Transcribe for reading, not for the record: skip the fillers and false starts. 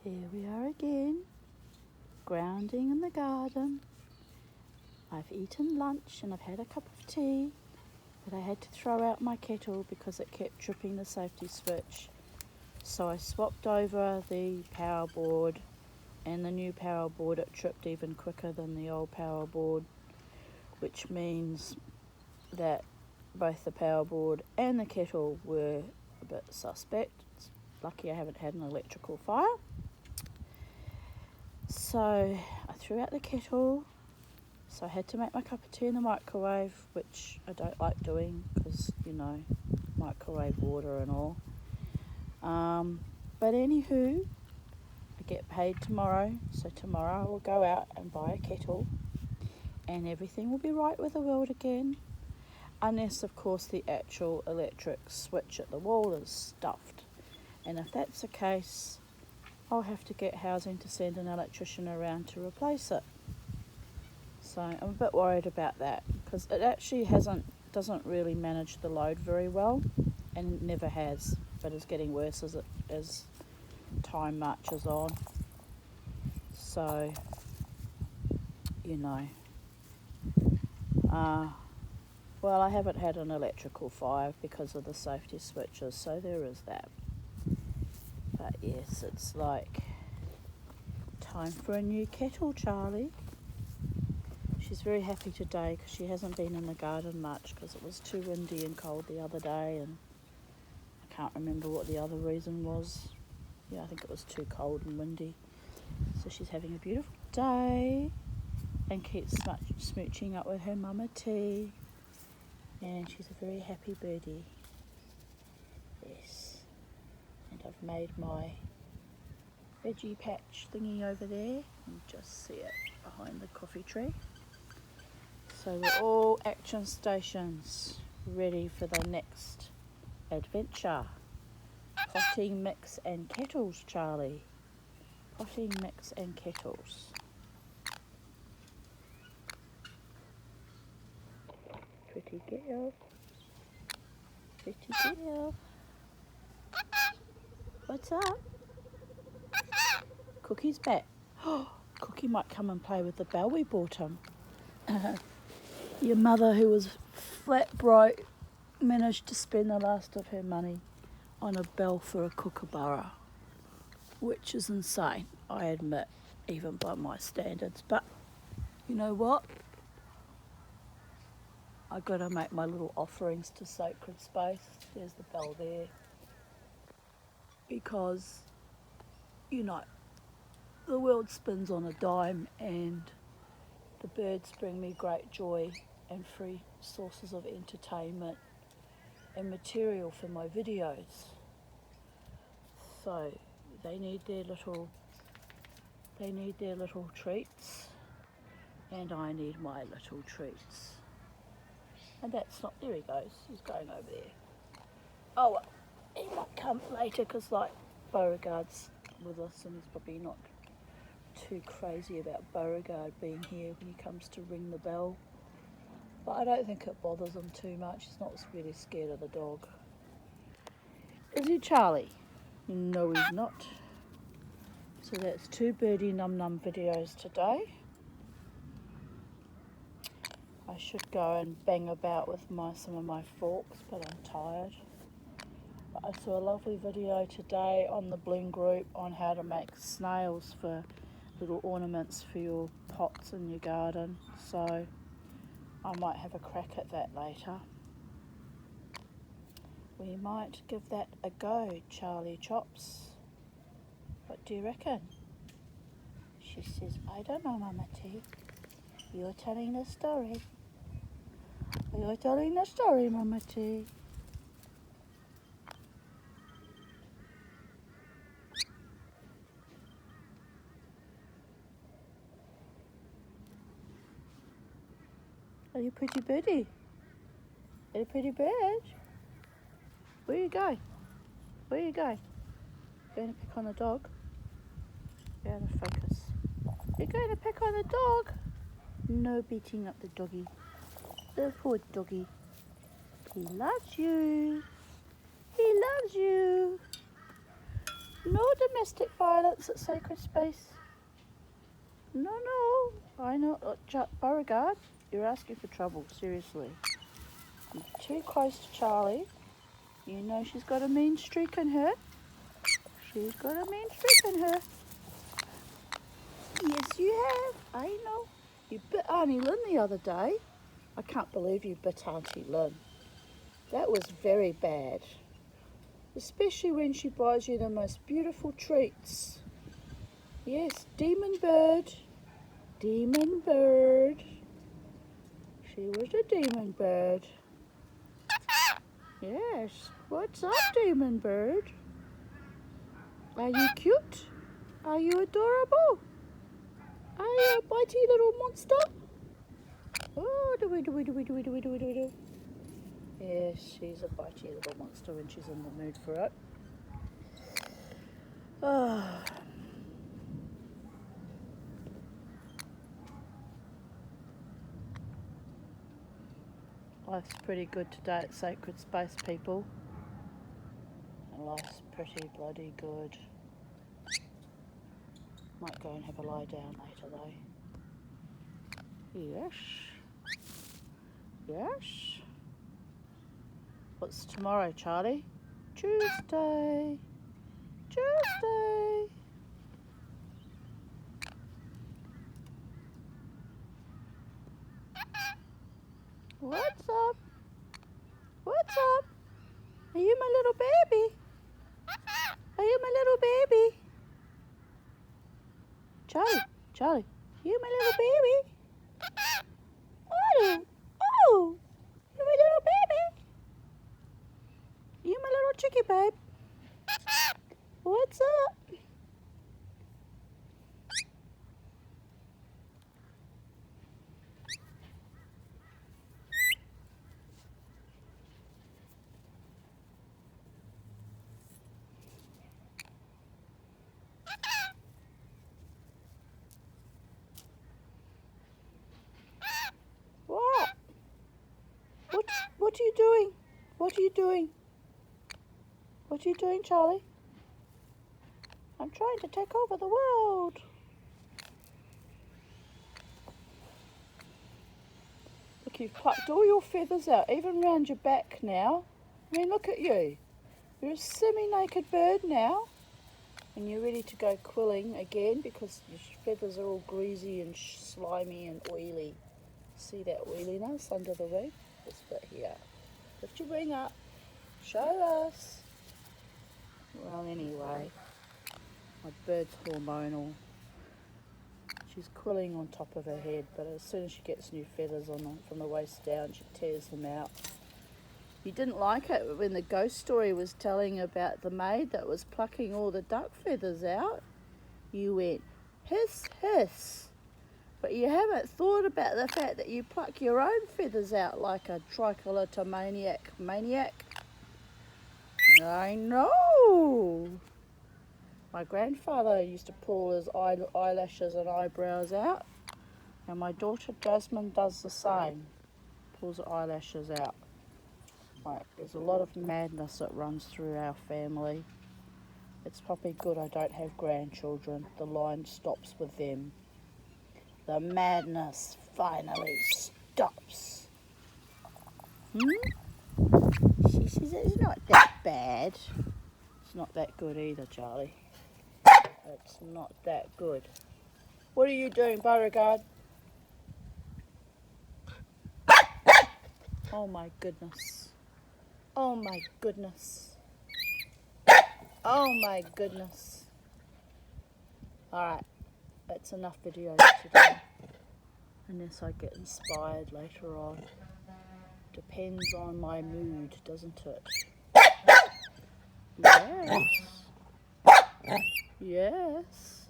Here we are again, grounding in the garden. I've eaten lunch and I've had a cup of tea, but I had to throw out my kettle because it kept tripping the safety switch. So I swapped over the power board, and the new power board, it tripped even quicker than the old power board, which means that both the power board and the kettle were a bit suspect. It's lucky I haven't had an electrical fire. So I threw out the kettle, so I had to make my cup of tea in the microwave, which I don't like doing because, microwave water and all. But anywho, I get paid tomorrow, so tomorrow I will go out and buy a kettle and everything will be right with the world again. Unless, of course, the actual electric switch at the wall is stuffed. And if that's the case, I'll have to get housing to send an electrician around to replace it. So I'm a bit worried about that because it actually doesn't really manage the load very well, and it never has, but it's getting worse as time marches on. So, well, I haven't had an electrical fire because of the safety switches, so there is that. But yes, it's like time for a new kettle, Charlie. She's very happy today because she hasn't been in the garden much because it was too windy and cold the other day, and I can't remember what the other reason was. Yeah, I think it was too cold and windy. So she's having a beautiful day and keeps smooching up with her mama tea, and she's a very happy birdie. Yes. And I've made my veggie patch thingy over there. You can just see it behind the coffee tree. So we're all action stations, ready for the next adventure. Potting, mix and kettles, Charlie. Potting, mix and kettles. Pretty girl. Pretty girl. What's up? Cookie's back. Cookie might come and play with the bell we bought him. Your mother, who was flat broke, managed to spend the last of her money on a bell for a kookaburra, which is insane, I admit, even by my standards. But you know what? I got to make my little offerings to sacred space. There's the bell there. Because, the world spins on a dime, and the birds bring me great joy and free sources of entertainment and material for my videos. So they need their little treats, and I need my little treats. And that's not, there he goes, he's going over there. Oh well, he might come later because Beauregard's with us, and he's probably not too crazy about Beauregard being here when he comes to ring the bell. But I don't think it bothers him too much. He's not really scared of the dog. Is he, Charlie? No, he's not. So that's 2 birdie num num videos today. I should go and bang about with some of my forks, but I'm tired. But I saw a lovely video today on the Bloom group on how to make snails for little ornaments for your pots in your garden. So I might have a crack at that later. We might give that a go, Charlie Chops. What do you reckon? She says, I don't know, Mama T. You're telling the story. You're telling the story, Mama T. Are you a pretty birdie? Are you a pretty bird? Where you go? Where you go? Going to pick on the dog? Go out of focus. You're going to pick on the dog? No beating up the doggy. The poor doggy. He loves you. He loves you. He No domestic violence at Sacred Space. No, I know. Beauregard, you're asking for trouble, seriously. You're too close to Charlie. You know she's got a mean streak in her. She's got a mean streak in her. Yes, you have. I know. You bit Auntie Lynn the other day. I can't believe you bit Auntie Lynn. That was very bad. Especially when she buys you the most beautiful treats. Yes, demon bird. Demon bird. She was a demon bird. Yes. What's up, demon bird? Are you cute? Are you adorable? Are you a bitey little monster? Oh, do. Yes, she's a bitey little monster when she's in the mood for it. Oh. Life's pretty good today at Sacred Space, people. Life's pretty bloody good. Might go and have a lie down later though. Yes. Yes. What's tomorrow, Charlie? Tuesday. Tuesday. What's up? What's up? Are you my little baby? Are you my little baby? Charlie, you my little baby? Oh, you my little baby? You my little chickie babe? What's up? What are you doing? What are you doing? What are you doing, Charlie? I'm trying to take over the world. Look, you've plucked all your feathers out, even round your back now. I mean, look at you. You're a semi-naked bird now. And you're ready to go quilling again because your feathers are all greasy and slimy and oily. See that oiliness under the wing? This bit here. Lift your wing up. Show us. Well, anyway, my bird's hormonal. She's quilling on top of her head, but as soon as she gets new feathers on them from the waist down, she tears them out. You didn't like it when the ghost story was telling about the maid that was plucking all the duck feathers out. You went, hiss, hiss. But you haven't thought about the fact that you pluck your own feathers out like a tricholotomaniac maniac. I know. My grandfather used to pull his eyelashes and eyebrows out, and my daughter Jasmine does the same, pulls her eyelashes out. Right, there's a lot of madness that runs through our family. It's probably good I don't have grandchildren. The line stops with them. The madness finally stops. She says it's not that bad. It's not that good either, Charlie. It's not that good. What are you doing, Beauregard? Oh my goodness. Oh my goodness. Oh my goodness. Alright, that's enough videos today. Unless I get inspired later on. Depends on my mood, doesn't it? Yes. Yes.